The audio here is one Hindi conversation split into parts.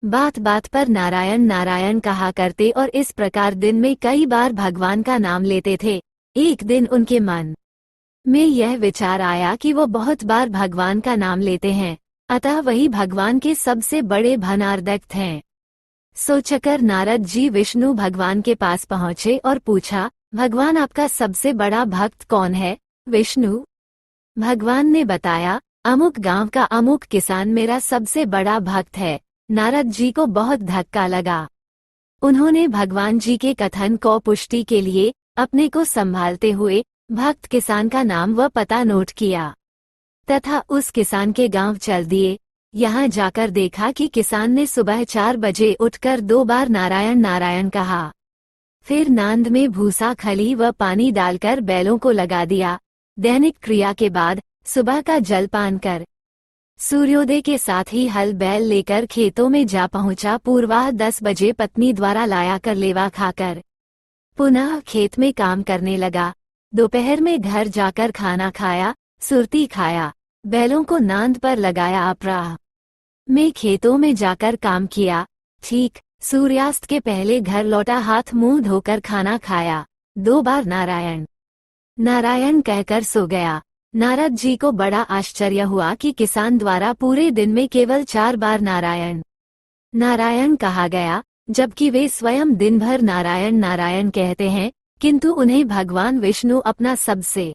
बात बात पर नारायण नारायण कहा करते और इस प्रकार दिन में कई बार भगवान का नाम लेते थे। एक दिन उनके मन में यह विचार आया कि वो बहुत बार भगवान का नाम लेते हैं, अतः वही भगवान के सबसे बड़े धनार्दक्त हैं। सोचकर नारद जी विष्णु भगवान के पास पहुँचे और पूछा, भगवान आपका सबसे बड़ा भक्त कौन है? विष्णु भगवान ने बताया, अमुक गांव का अमुक किसान मेरा सबसे बड़ा भक्त है। नारद जी को बहुत धक्का लगा। उन्होंने भगवान जी के कथन को पुष्टि के लिए अपने को संभालते हुए भक्त किसान का नाम व पता नोट किया तथा उस किसान के गांव चल दिए। यहाँ जाकर देखा कि किसान ने सुबह 4 बजे उठकर 2 बार नारायण नारायण कहा। फिर नांद में भूसा खली व पानी डालकर बैलों को लगा दिया। दैनिक क्रिया के बाद सुबह का जलपान कर सूर्योदय के साथ ही हल बैल लेकर खेतों में जा पहुंचा। पूर्वाह 10 बजे पत्नी द्वारा लाया कर लेवा खाकर पुनः खेत में काम करने लगा। दोपहर में घर जाकर खाना खाया, सुरती खाया, बैलों को नांद पर लगाया। अपराह में खेतों में जाकर काम किया। ठीक सूर्यास्त के पहले घर लौटा, हाथ मुंह धोकर खाना खाया। 2 बार नारायण नारायण कहकर सो गया। नारद जी को बड़ा आश्चर्य हुआ कि किसान द्वारा पूरे दिन में केवल 4 बार नारायण नारायण कहा गया, जबकि वे स्वयं दिन भर नारायण नारायण कहते हैं, किंतु उन्हें भगवान विष्णु अपना सबसे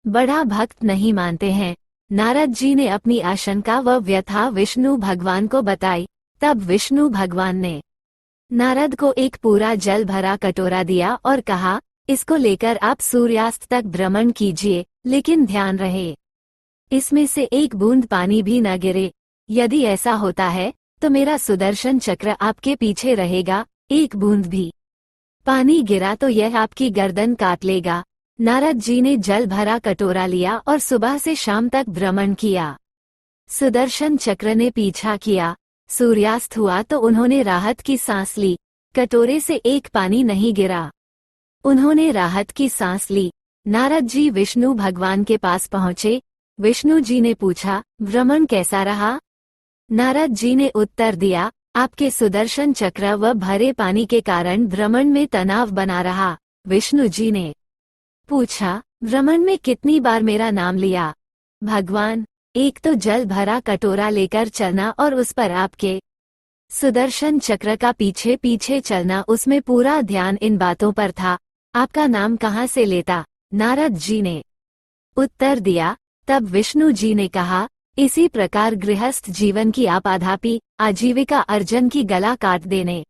बड़ा भक्त नहीं मानते हैं। नारद जी ने अपनी आशंका व व्यथा विष्णु भगवान को बताई। तब विष्णु भगवान ने नारद को एक पूरा जल भरा कटोरा दिया और कहा, इसको लेकर आप सूर्यास्त तक भ्रमण कीजिए, लेकिन ध्यान रहे इसमें से एक बूंद पानी भी न गिरे। यदि ऐसा होता है तो मेरा सुदर्शन चक्र आपके पीछे रहेगा। एक बूंद भी पानी गिरा तो यह आपकी गर्दन काट लेगा। नारद जी ने जल भरा कटोरा लिया और सुबह से शाम तक भ्रमण किया। सुदर्शन चक्र ने पीछा किया। सूर्यास्त हुआ तो उन्होंने राहत की सांस ली। कटोरे से एक पानी नहीं गिरा। उन्होंने राहत की सांस ली। नारद जी विष्णु भगवान के पास पहुँचे। विष्णु जी ने पूछा, भ्रमण कैसा रहा? नारद जी ने उत्तर दिया, आपके सुदर्शन चक्र व भरे पानी के कारण भ्रमण में तनाव बना रहा। विष्णु जी ने पूछा, भ्रमण में कितनी बार मेरा नाम लिया? भगवान, एक तो जल भरा कटोरा लेकर चलना और उस पर आपके सुदर्शन चक्र का पीछे पीछे चलना, उसमें पूरा ध्यान इन बातों पर था। आपका नाम कहाँ से लेता? नारद जी ने उत्तर दिया। तब विष्णु जी ने कहा, इसी प्रकार गृहस्थ जीवन की आपाधापी आजीविका अर्जन की गला काट देने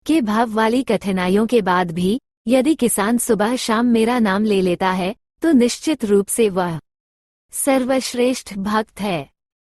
के भाव वाली कठिनाइयों के बाद भी यदि किसान सुबह शाम मेरा नाम ले लेता है तो निश्चित रूप से वह सर्वश्रेष्ठ भक्त है।